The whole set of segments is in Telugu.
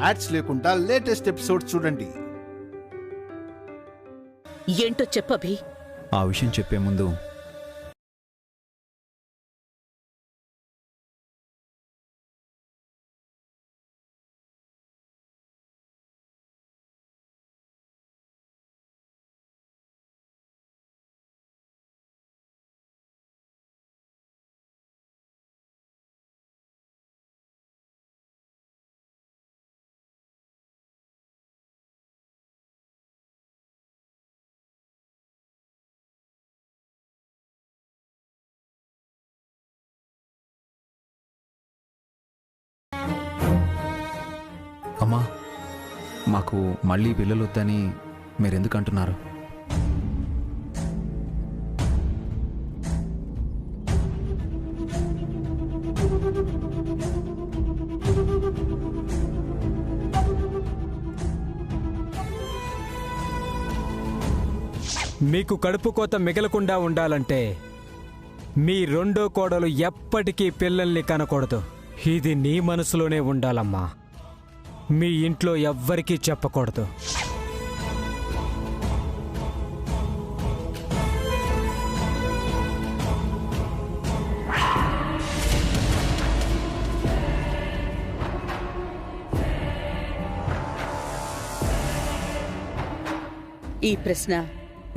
యాడ్స్ లేకుండా లేటెస్ట్ ఎపిసోడ్ చూడండి. ఏంటో చెప్పభి. ఆ విషయం చెప్పే ముందు అమ్మా, మాకు మళ్ళీ పిల్లలు వద్దని మీరెందుకు అంటున్నారు? మీకు కడుపు కోత మిగలకుండా ఉండాలంటే మీ రెండో కోడలు ఎప్పటికీ పిల్లల్ని కనకూడదు. ఇది నీ మనసులోనే ఉండాలమ్మా. మీ ఇంట్లో ఎవ్వరికీ చెప్పకూడదు. ఈ ప్రశ్న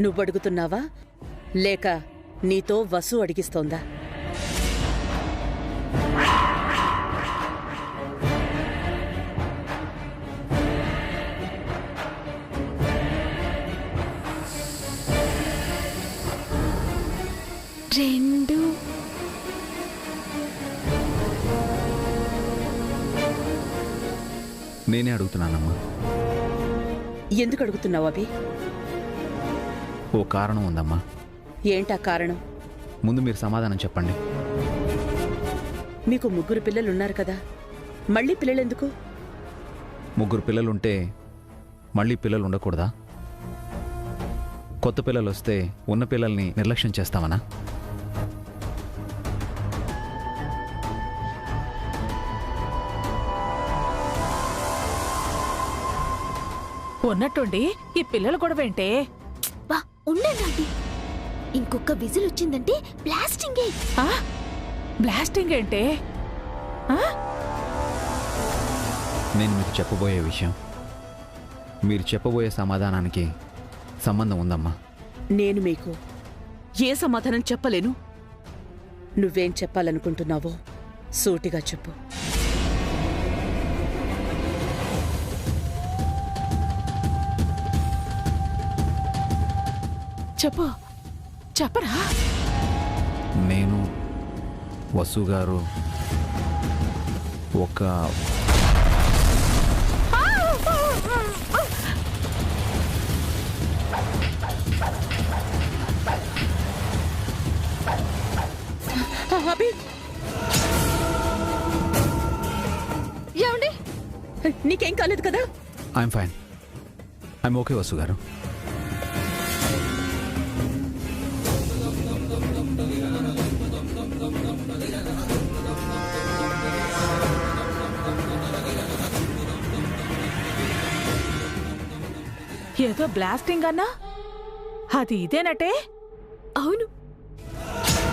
నువ్వడుగుతున్నావా లేక నీతో వసు అడిగిస్తోందా? రెండు నేనే అడుగుతున్నానమ్మా. ఎందుకు అడుగుతున్నావు అభి? ఓ కారణం ఉందమ్మా. ఏంటా కారణం? ముందు మీరు సమాధానం చెప్పండి. మీకు 3 పిల్లలున్నారు కదా, మళ్ళీ పిల్లలెందుకు? 3 పిల్లలుంటే మళ్ళీ పిల్లలు ఉండకూడదా? కొత్త పిల్లలు వస్తే ఉన్న పిల్లల్ని నిర్లక్ష్యం చేస్తామనా? ఉన్నట్టుండి ఈ పిల్లలు గొడవేంటే? ఉండండి. ఇంకొక విజిల్ వచ్చిందంటే బ్లాస్టింగే. బ్లాస్టింగ్ ఏంటే? నేను మీకు చెప్పబోయే విషయం మీరు చెప్పబోయే సమాధానానికి సంబంధం ఉందమ్మా. నేను మీకు ఏ సమాధానం చెప్పలేను. నువ్వేం చెప్పాలనుకుంటున్నావో సూటిగా చెప్పు. చెప్పు, చెప్పరా. నేను వసు గారు ఒక ఏమండి, నీకేం కాలేదు కదా? I'm fine. I'm okay Vasu గారు. ఏదో బ్లాస్టింగ్ అన్నా, అది ఇదేనటే? అవును,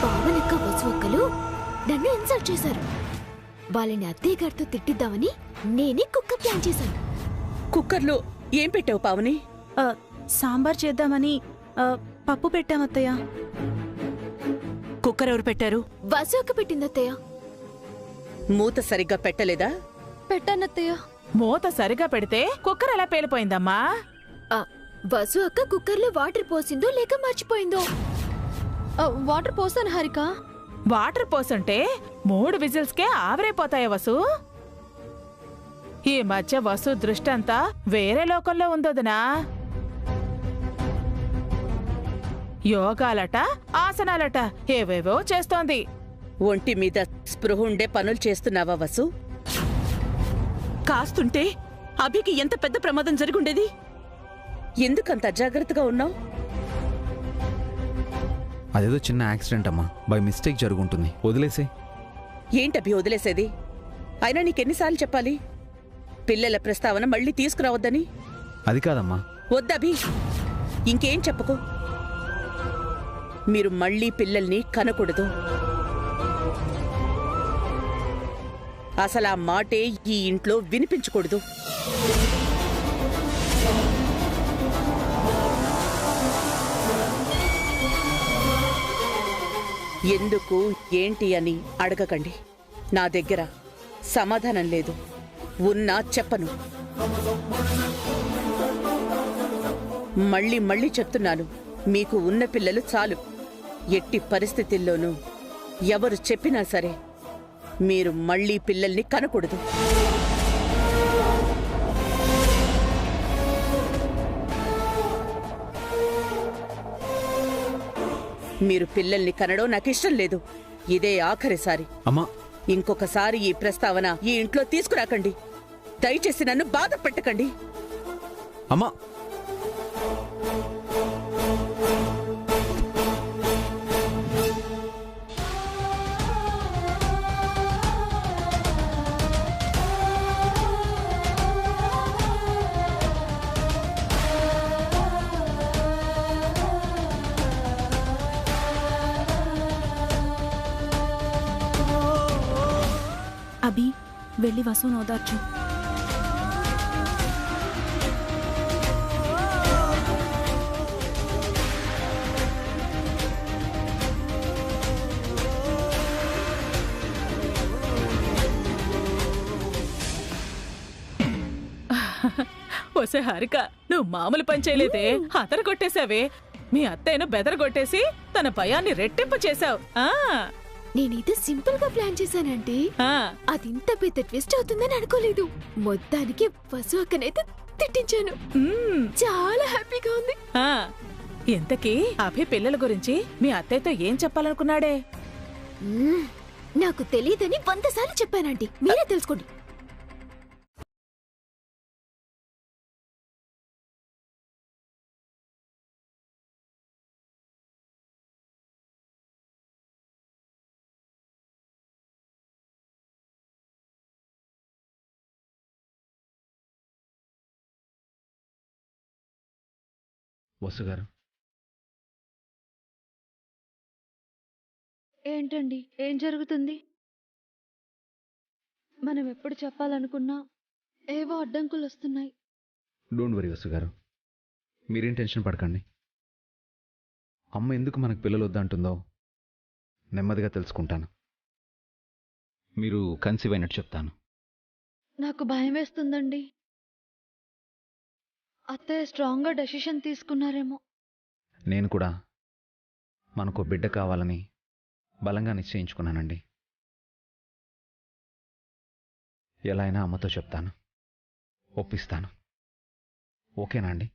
పావనక్క వసువక్కలు నన్ను ఇన్సల్ట్ చేశారు. వాళ్ళని అత్తయ్య గారితో తిట్టిద్దామని నేనే కుక్కర్ ప్లాన్ చేశాను. కుక్కర్లో ఏం పెట్టావు పావని? సాంబార్ చేద్దామని పప్పు పెట్టామత్తయ్య. కుక్కర్ ఎవరు పెట్టారు? వసు అక్క పెట్టింది అత్తయ్య. మూత సరిగ్గా పెట్టలేదా? పెట్టానత్తయ్య. మూత సరిగా పెడితే కుక్కర్ ఎలా పేలిపోయిందమ్మా? వసు అక్క కుక్కర్లో వాటర్ పోసిందో లేక మర్చిపోయిందో. వాటర్ పోసాను హారిక. వాటర్ పోసుంటే 3 విజిల్స్కే ఆవిరైపోతాయా వసు? ఈ మధ్య వసు దృష్టంతా వేరే లోకంలో ఉందోదనా. యోగాలట, ఆసనాలట ఏవేవో చేస్తోంది. ఒంటి మీద స్పృహ ఉండే పనులు చేస్తున్నావా వసు? కాస్తుంటే అభికి ఎంత పెద్ద ప్రమాదం జరుగుండేది. ఎందుకంత అజాగ్రత్తగా ఉన్నావు? అదేదో చిన్న యాక్సిడెంట్ అమ్మా, బై మిస్టేక్ జరుగుంటుంది, వదిలేసే. ఏంటభి వదిలేసేది? అయినా నీకెన్నిసార్లు చెప్పాలి? పిల్లల ప్రస్తావన మళ్ళీ తీసుకురావద్దని. అది కాదమ్మా. వద్దభి, ఇంకేం చెప్పకు. మీరు మళ్ళీ పిల్లల్ని కనకూడదు. అసలు ఆ మాటే ఈ ఇంట్లో వినిపించకూడదు. ఎందుకు ఏంటి అని అడగకండి. నా దగ్గర సమాధానం లేదు. ఉన్నా చెప్పను. మళ్ళీ మళ్ళీ చెప్తున్నాను, మీకు ఉన్న పిల్లలు చాలు. ఎట్టి పరిస్థితుల్లోనూ ఎవరు చెప్పినా సరే మీరు మళ్ళీ పిల్లల్ని కనకూడదు. మీరు పిల్లల్ని కనడం నాకిష్టం లేదు. ఇదే ఆఖరిసారి. అమ్మా, ఇంకొకసారి ఈ ప్రస్తావన ఈ ఇంట్లో తీసుకురాకండి. దయచేసి నన్ను బాధ పెట్టకండి. అమ్మా, అభి, వెళ్ళి వసును ఓదార్చు. ఒసే హారిక, నువ్వు మామూలు పని చేయలేదే, అతను కొట్టేశావే. మీ అత్తయ్యను బెదరగొట్టేసి తన భయాన్ని రెట్టింపు చేశావు. నేనైతే సింపుల్ గా ప్లాన్ చేశానంటే అది ఇంత పెద్ద ట్విస్ట్ అవుతుందని అనుకోలేదు. మొత్తానికి వసు అక్కనైతే తిట్టించాను. చాలా హ్యాపీగా ఉంది. ఇంతకీ అభి పిల్లల గురించి మీ అత్తయ్యతో ఏం చెప్పాలనుకున్నాడే? నాకు తెలియదని 100 సార్లు చెప్పానంటీ. మీరే తెలుసుకోండి. వసు గారు, ఏంటండి, ఏం జరుగుతుంది? మనం ఎప్పుడు చెప్పాలనుకున్నా ఏవో అడ్డంకులు వస్తున్నాయి. డోంట్ వరీ వసు గారు, మీరేం టెన్షన్ పడకండి. అమ్మ ఎందుకు మనకు పిల్లలు వద్దంటుందో నెమ్మదిగా తెలుసుకుంటాను. మీరు కన్సీవ్ అయినట్టు చెప్తాను. నాకు భయం వేస్తుందండి. అత్తయ్య స్ట్రాంగ్గా డెసిషన్ తీసుకున్నారేమో. నేను కూడా మనకు బిడ్డ కావాలని బలంగా నిశ్చయించుకున్నానండి. ఎలా అయినా అమ్మతో చెప్తాను, ఒప్పిస్తాను. ఓకేనా అండి?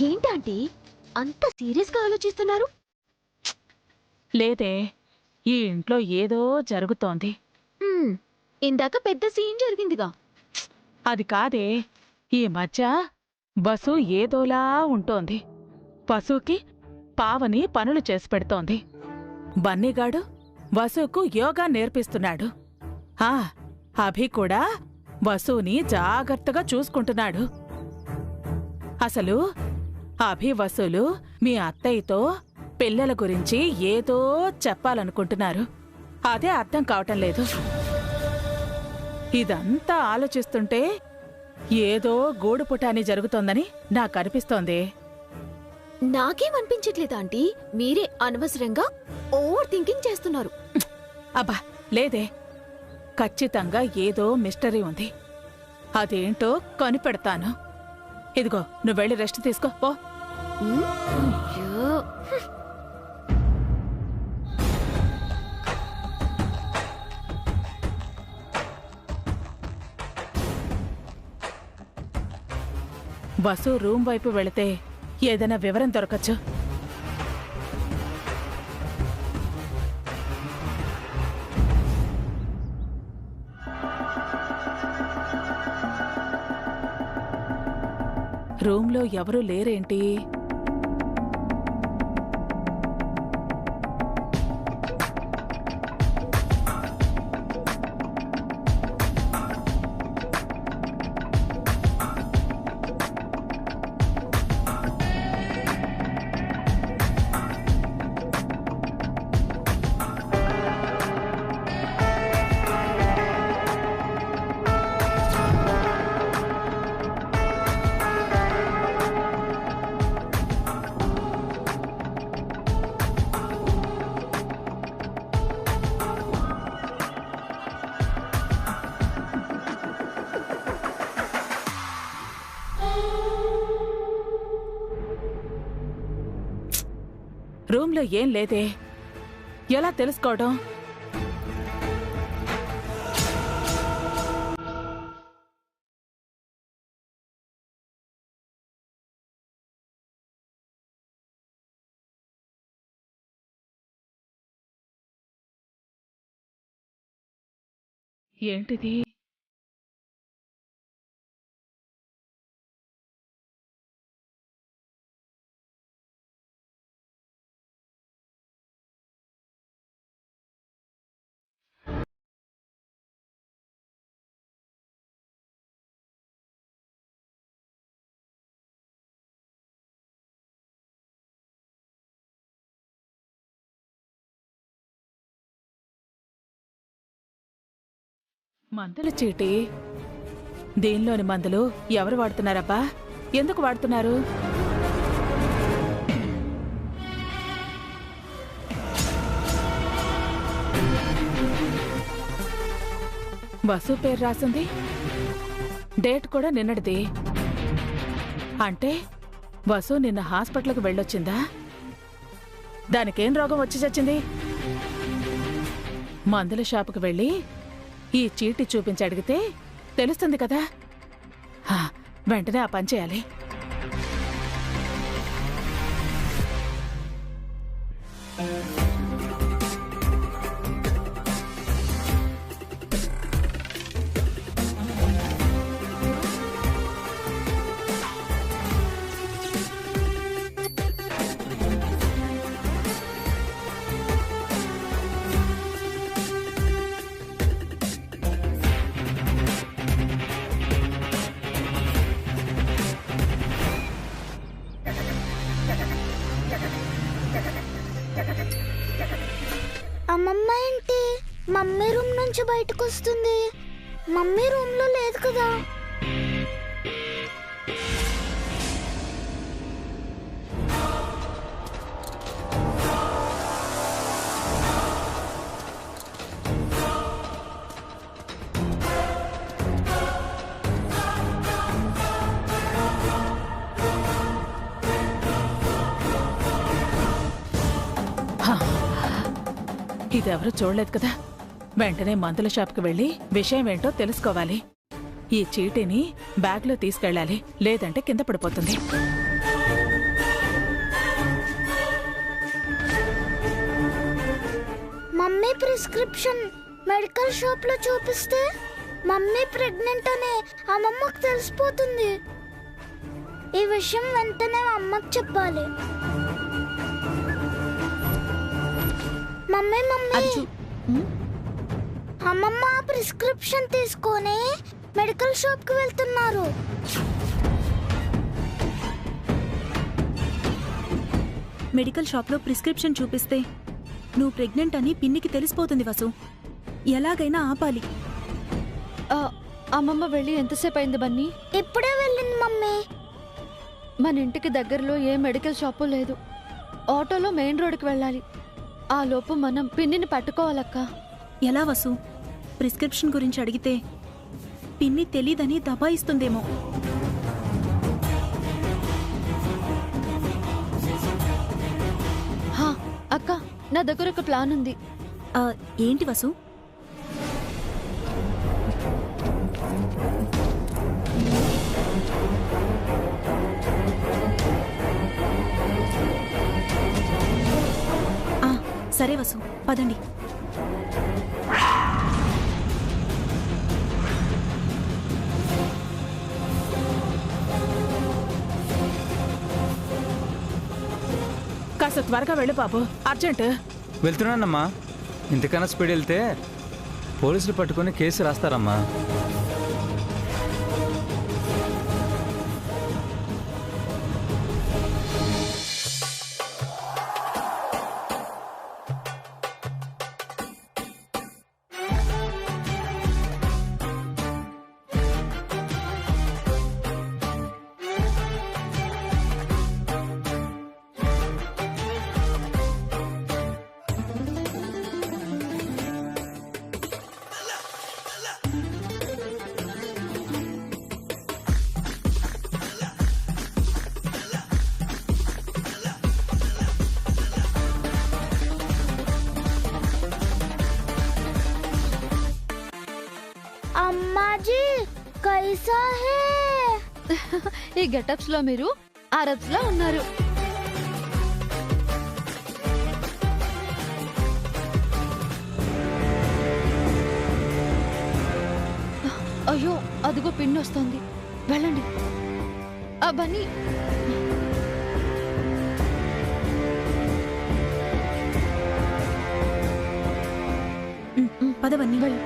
ఏంటంటే అంత సీరియస్ గా ఆలోచిస్తున్నారు? లేదే, ఈ ఇంట్లో ఏదో జరుగుతోంది. ఇందాక పెద్ద సీన్ జరిగిందిగా. అది కాదే, ఈ మధ్య బసు ఏదోలా ఉంటోంది. వసుకి పావని పనులు చేసి పెడుతోంది. బన్నీగాడు వసుకు యోగా నేర్పిస్తున్నాడు. అభి కూడా వసుని జాగ్రత్తగా చూసుకుంటున్నాడు. అసలు అభి వసులు మీ అత్తయ్యతో పిల్లల గురించి ఏదో చెప్పాలనుకుంటున్నారు. అదే అర్థం కావటం లేదు. ఇదంతా ఆలోచిస్తుంటే ఏదో గూడుపుటాని జరుగుతోందని నాకనిపిస్తోంది. నాకేమనిపించట్లేదు ఆంటీ, మీరే అనవసరంగా ఓవర్ థింకింగ్ చేస్తున్నారు. అబ్బా లేదే, ఖచ్చితంగా ఏదో మిస్టరీ ఉంది. అదేంటో కనిపెడతాను. ఇదిగో, నువ్వు వెళ్ళి రెస్ట్ తీసుకో పో. అయ్యో, వసు రూమ్ వైపు వెళితే ఏదైనా వివరం దొరకచ్చు. రూమ్లో ఎవరూ లేరేంటి? రూమ్లో ఏం లేదే, ఎలా తెలుసుకోవడం? ఏంటిది? మందుల చీటి. దీనిలోని మందులు ఎవరు వాడుతున్నారబ్బా? ఎందుకు వాడుతున్నారు? వసు పేరు రాసింది, డేట్ కూడా నిన్నటిది. అంటే వసు నిన్న హాస్పిటల్కి వెళ్ళొచ్చిందా? దానికేం రోగం వచ్చి చచ్చింది? మందుల షాపుకి వెళ్ళి ఈ చీటి చూపించి అడిగితే తెలుస్తుంది కదా. వెంటనే ఆ పని చేయాలి. అమ్మమ్మ ఏంటి మమ్మీ రూమ్ నుంచి బయటకు వస్తుంది? మమ్మీ రూమ్ లో లేదు కదా. ఇదెవరూ చూడలేదు కదా. వెంటనే మందుల షాప్కి వెళ్ళి విషయం ఏంటో తెలుసుకోవాలి. ఈ చీటీని బ్యాగ్లో తీసుకెళ్ళాలి, లేదంటే కింద పడిపోతుంది. మమ్మీ ప్రిస్క్రిప్షన్ మెడికల్ షాప్ లో చూపిస్తే మమ్మీ ప్రెగ్నెంట్ అనే అమ్మమ్మకు తెలిసిపోతుంది. ఈ విషయం వెంటనే అమ్మకు చెప్పాలి. మమ్మీ మమ్మీ, అమ్మమ్మ ప్రిస్క్రిప్షన్ తీసుకొని మెడికల్ షాప్ కి వెళ్తున్నారు. మెడికల్ షాప్లో ప్రిస్క్రిప్షన్ చూపిస్తే నువ్వు ప్రెగ్నెంట్ అని పిన్నికి తెలిసిపోతుంది వసు. ఎలాగైనా ఆపాలి. అమ్మమ్మ వెళ్ళి ఎంతసేపు అయింది బన్నీ? ఇప్పుడే వెళ్ళింది మమ్మీ. మన ఇంటికి దగ్గరలో ఏ మెడికల్ షాపు లేదు. ఆటోలో మెయిన్ రోడ్కి వెళ్ళాలి. ఆ లోపు మనం పిన్నిని పట్టుకోవాలక్క. ఎలా వసు? ప్రిస్క్రిప్షన్ గురించి అడిగితే పిన్ని తెలీదని దబాయిస్తుందేమో. అక్క, నా దగ్గర ఒక ప్లాన్ ఉంది. ఏంటి వసు? సరే వసు, పదండి. కాస్త త్వరగా వెళ్ళు బాబు, అర్జెంట్. వెళ్తున్నానమ్మా. ఇంతకన్నా స్పీడ్ వెళ్తే పోలీసులు పట్టుకొని కేసు రాస్తారమ్మా. अम्मा जी कैसा है? ఈ గెటప్స్ లో మీరు అరబ్స్ లో ఉన్నారు. అయ్యో అదిగో పిన్ వస్తుంది, వెళ్ళండి. ఆ బన్నీ పదవన్నీ. వెళ్ళు.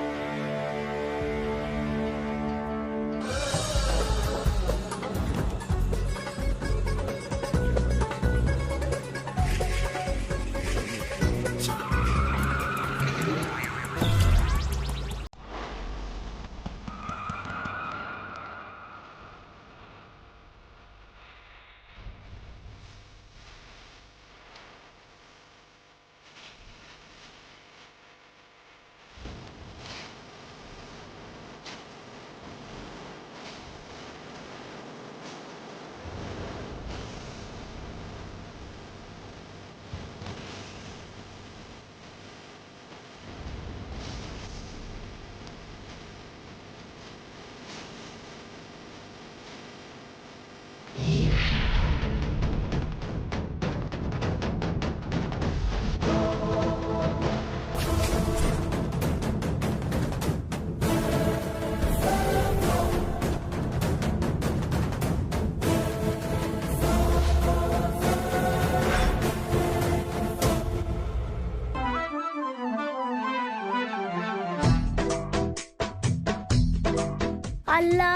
అల్లా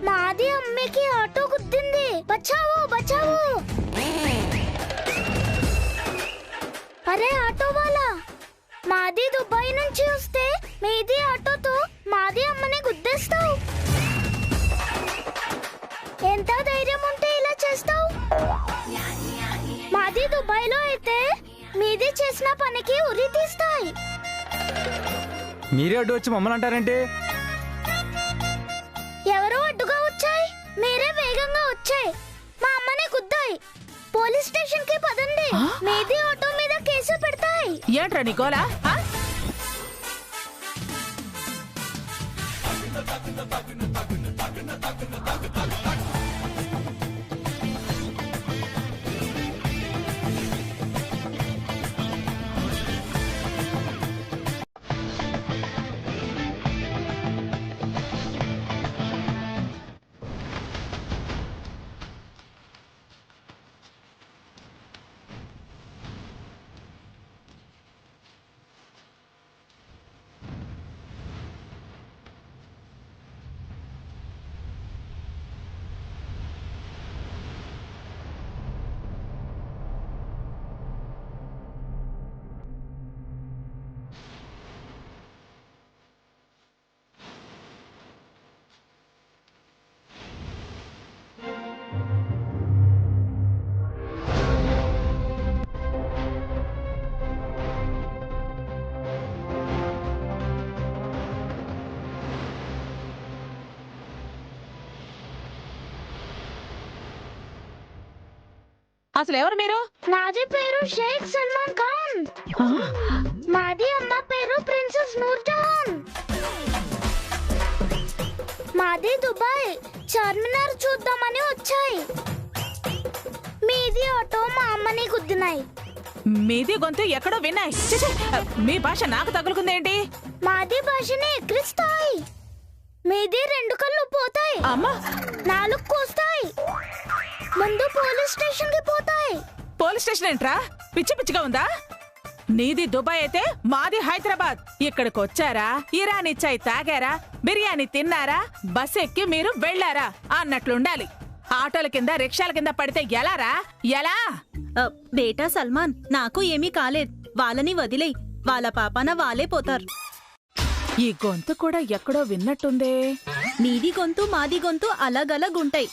మాది అమ్మకి ఆటో గుద్దింది, బచావో బచావో. అరే ఆటో వాలా, మాది దుబాయ్ నుంచి వస్తే మీది ఆటోతో మాది అమ్మని గుద్దేస్తావు. ఎంత ధైర్యం ఉంటే ఇలా చేస్తావు? మాది దుబాయ్ లో అయితే మీది చేసిన పనికి ఉరి తీస్తాయి. మీరే అడ్డు వచ్చి మమ్మల్ని అంటారేంటి? ఎవరో అడ్డుగా వచ్చాయి, మీరే వేగంగా వచ్చాయి, మా అమ్మని గుద్దాయి. పోలీస్ స్టేషన్ కి పదండి, మీది ఆటో మీద కేసు పెడతాయి. ఏంట్రా నీ గోలా? అసలు ఎవరు మీరు? నాది పేరు షేక్ సల్మాన్ ఖాన్, మాది అమ్మ పేరు ప్రిన్సెస్ నూర్జహాన్. మాది దుబాయ్, చార్మినార్ చూద్దామని వచ్చాయి. మీది ఆటో మా అమ్మని గుద్దినాయి. మీది గొంతు ఎక్కడో విన్నాయి. ఛీ, మీ భాష నాకు తగులుకుందేంటి? మాది భాషనే ఎక్కిరిస్తాయి. మీది 2 కళ్ళు పోతాయి. అమ్మా, 4 కోస్తాయి. ముందు పోలీస్ స్టేషన్ కి పోతాయి. పోలీస్ స్టేషన్ ఏంట్రా? పిచ్చి పిచ్చిగా ఉందా? నీది దుబాయ్ అయితే మాది హైదరాబాద్. ఇక్కడికి వచ్చారా, ఇరానీ చాయ్ తాగారా, బిర్యానీ తిన్నారా, బస్ ఎక్కి మీరు వెళ్లారా అన్నట్లుండాలి. ఆటోల కింద రిక్షాల కింద పడితే ఎలారా? ఎలా? బేటా సల్మాన్, నాకు ఏమీ కాలేదు. వాళ్ళని వదిలేయ్, వాళ్ళ పాపాన వాళ్ళే పోతారు. ఈ గొంతు కూడా ఎక్కడో విన్నట్టుందే. మీది గొంతు మాది గొంతు అలగలగుంటాయి.